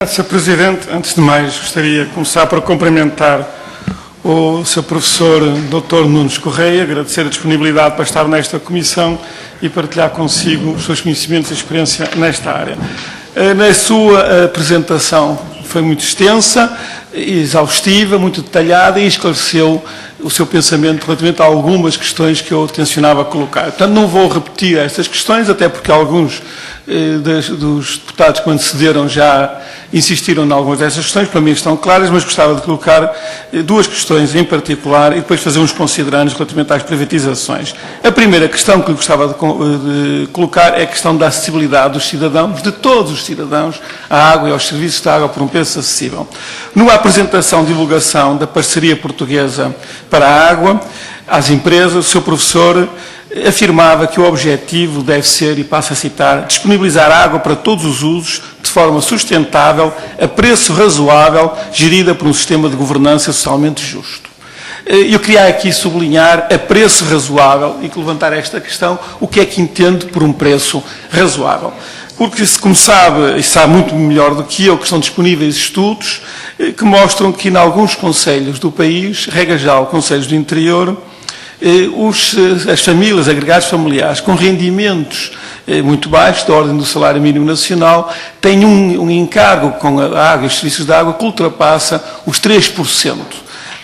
Sr. Presidente, antes de mais gostaria de começar por cumprimentar o Sr. Professor Dr. Nunes Correia, agradecer a disponibilidade para estar nesta comissão e partilhar consigo os seus conhecimentos e experiência nesta área. Na sua apresentação foi muito extensa, exaustiva, muito detalhada e esclareceu o seu pensamento relativamente a algumas questões que eu tencionava colocar. Portanto, não vou repetir estas questões, até porque alguns dos deputados que me antecederam já insistiram em algumas dessas questões, para mim estão claras, mas gostava de colocar duas questões em particular e depois fazer uns considerandos relativamente às privatizações. A primeira questão que eu gostava de colocar é a questão da acessibilidade dos cidadãos, de todos os cidadãos, à água e aos serviços de água por um preço acessível. Numa apresentação, divulgação da parceria portuguesa para a água, às empresas, o seu professor afirmava que o objetivo deve ser, e passo a citar, disponibilizar água para todos os usos de forma sustentável, a preço razoável, gerida por um sistema de governança socialmente justo. Eu queria aqui sublinhar a preço razoável e levantar esta questão, o que é que entende por um preço razoável. Porque, como sabe, e sabe muito melhor do que eu, que estão disponíveis estudos que mostram que, em alguns concelhos do país, regra geral, concelhos do interior, as famílias, agregados familiares, com rendimentos muito baixos, da ordem do salário mínimo nacional, têm um encargo com a água e os serviços de água que ultrapassa os 3%.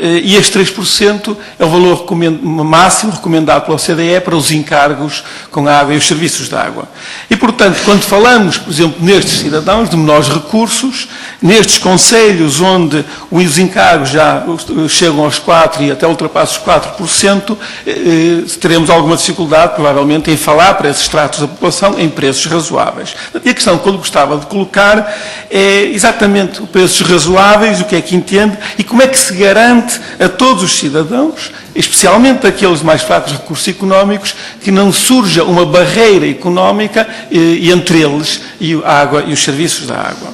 E este 3% é o valor máximo recomendado pela OCDE para os encargos com a água e os serviços de água. E, portanto, quando falamos, por exemplo, nestes cidadãos de menores recursos, nestes concelhos onde os encargos já chegam aos 4% e até ultrapassam os 4%, teremos alguma dificuldade, provavelmente, em falar para esses estratos da população em preços razoáveis. E a questão que eu gostava de colocar é exatamente os preços razoáveis, o que é que entende e como é que se garante a todos os cidadãos, especialmente aqueles mais fracos de recursos económicos, que não surja uma barreira económica entre eles e a água e os serviços da água.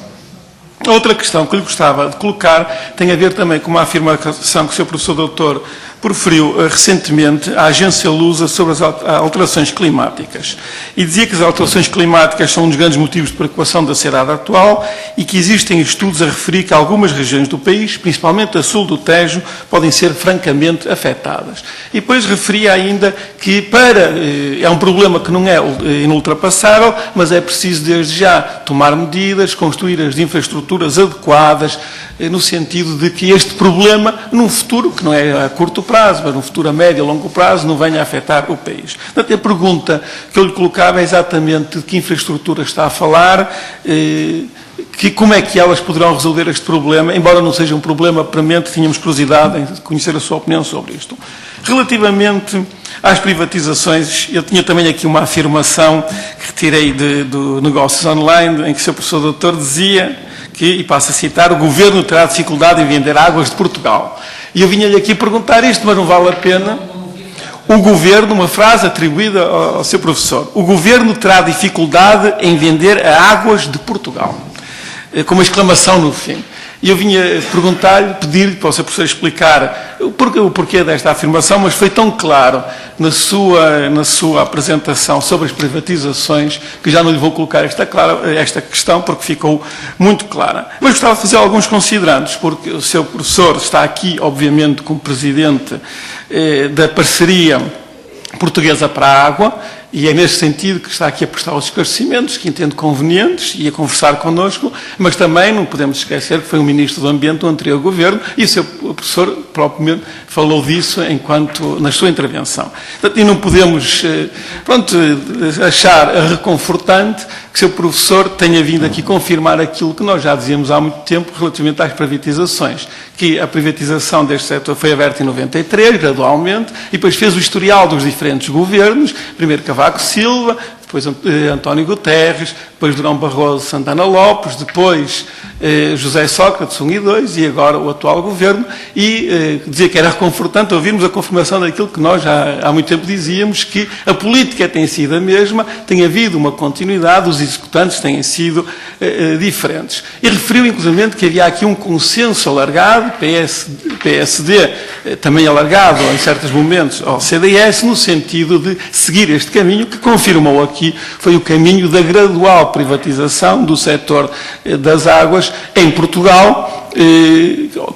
Outra questão que eu lhe gostava de colocar tem a ver também com uma afirmação que o Sr. Professor Doutor proferiu recentemente à Agência Lusa sobre as alterações climáticas. E dizia que as alterações climáticas são um dos grandes motivos de preocupação da sociedade atual e que existem estudos a referir que algumas regiões do país, principalmente a sul do Tejo, podem ser francamente afetadas. E depois referia ainda que é um problema que não é inultrapassável, mas é preciso desde já tomar medidas, construir as infraestruturas adequadas, no sentido de que este problema, num futuro, que não é a curto prazo, mas num futuro a médio e longo prazo, não venha a afetar o país. Portanto, a pergunta que eu lhe colocava é exatamente de que infraestrutura está a falar, como é que elas poderão resolver este problema, embora não seja um problema premente, tínhamos curiosidade em conhecer a sua opinião sobre isto. Relativamente às privatizações, eu tinha também aqui uma afirmação que retirei do Negócios Online, em que o Sr. Professor Doutor dizia que, e passo a citar, o Governo terá dificuldade em vender águas de Portugal. E eu vinha-lhe aqui perguntar isto, mas não vale a pena. O Governo, uma frase atribuída ao Sr. Professor, o Governo terá dificuldade em vender águas de Portugal. Com uma exclamação no fim. E eu vinha perguntar-lhe, pedir-lhe para o Sr. Professor explicar o porquê desta afirmação, mas foi tão claro na sua apresentação sobre as privatizações que já não lhe vou colocar esta questão, porque ficou muito clara. Mas gostava de fazer alguns considerandos, porque o Sr. Professor está aqui, obviamente, como Presidente da Parceria Portuguesa para a Água, e é nesse sentido que está aqui a prestar os esclarecimentos que entendo convenientes e a conversar connosco, mas também não podemos esquecer que foi o Ministro do Ambiente do anterior Governo e o Sr. Professor propriamente falou disso na sua intervenção. Portanto, e não podemos achar reconfortante que o Sr. Professor tenha vindo aqui confirmar aquilo que nós já dizíamos há muito tempo relativamente às privatizações, que a privatização deste setor foi aberta em 93, gradualmente, e depois fez o historial dos diferentes governos, primeiro Cavaco Silva, depois António Guterres, depois Durão Barroso, Santana Lopes, depois José Sócrates, 1 e 2, e agora o atual governo, e dizia que era reconfortante ouvirmos a confirmação daquilo que nós já há muito tempo dizíamos, que a política tem sido a mesma, tem havido uma continuidade, os executantes têm sido diferentes. E referiu, inclusive, que havia aqui um consenso alargado, PSD também alargado, em certos momentos, ao CDS, no sentido de seguir este caminho, que confirmou aqui, foi o caminho da gradual privatização do setor das águas em Portugal,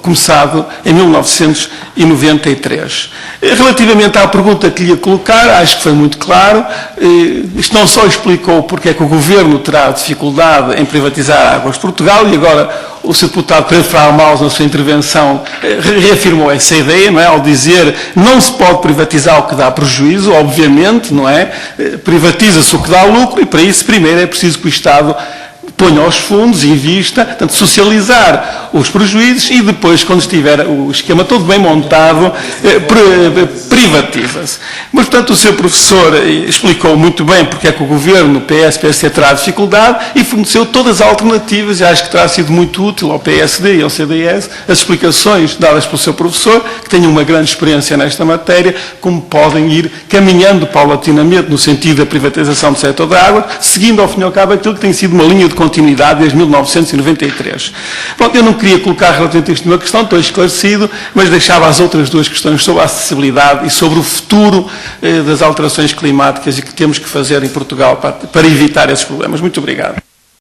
começado em 1993. Relativamente à pergunta que lhe ia colocar, acho que foi muito claro. Isto não só explicou porque é que o Governo terá dificuldade em privatizar Águas de Portugal, e agora o Sr. Deputado Pedro Fraga Maus, na sua intervenção, reafirmou essa ideia, não é? Ao dizer não se pode privatizar o que dá prejuízo, obviamente, não é? Privatiza-se o que dá lucro, e para isso primeiro é preciso que o Estado ponha os fundos e invista, portanto, socializar os prejuízos, e depois, quando estiver o esquema todo bem montado, privatiza-se. Mas, portanto, o Sr. Professor explicou muito bem porque é que o Governo, PS-PSD, terá dificuldade, e forneceu todas as alternativas, e acho que terá sido muito útil ao PSD e ao CDS as explicações dadas pelo Sr. Professor, que tem uma grande experiência nesta matéria, como podem ir caminhando paulatinamente no sentido da privatização do setor da água, seguindo ao fim e ao cabo aquilo que tem sido uma linha de continuidade desde 1993. Pronto, eu não queria colocar relativamente a esta uma questão, estou esclarecido, mas deixava as outras duas questões sobre a acessibilidade e sobre o futuro das alterações climáticas e que temos que fazer em Portugal para evitar esses problemas. Muito obrigado.